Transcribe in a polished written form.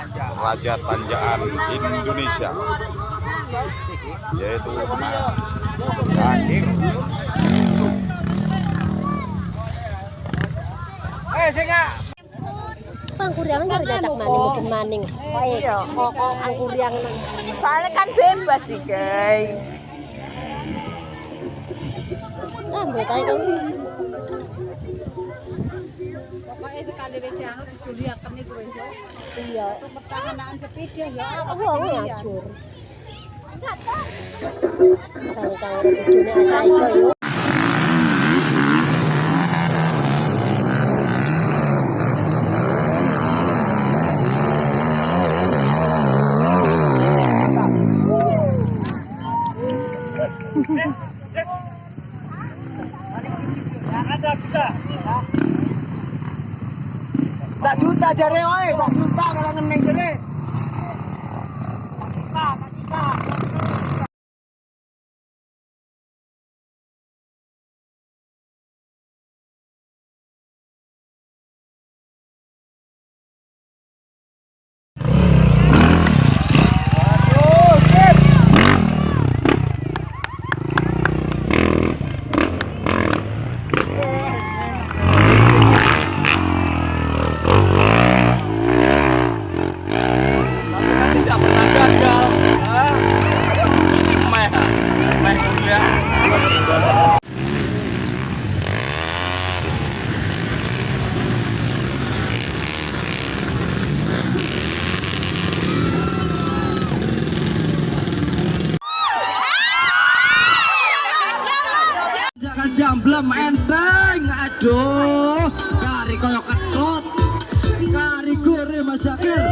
Raja Tanjakan Indonesia, yaitu Mas Kahing. Angkuriang kan jajak maning maning. Iya, Angkuriang soalnya kan bebas sih guys. rambut aja kan. Pokoknya sekali wis anu dicuriaken iku wis. Iya. Pertahanan sepeda ya. Aku ngajur. Misalnya kang bojone acah iko yo. Sak juta jare oe, sak juta kalau ngeneng jere. Jangan jamblem enteng, aduh, kari koyo ketut, kari gore Mas Zakir.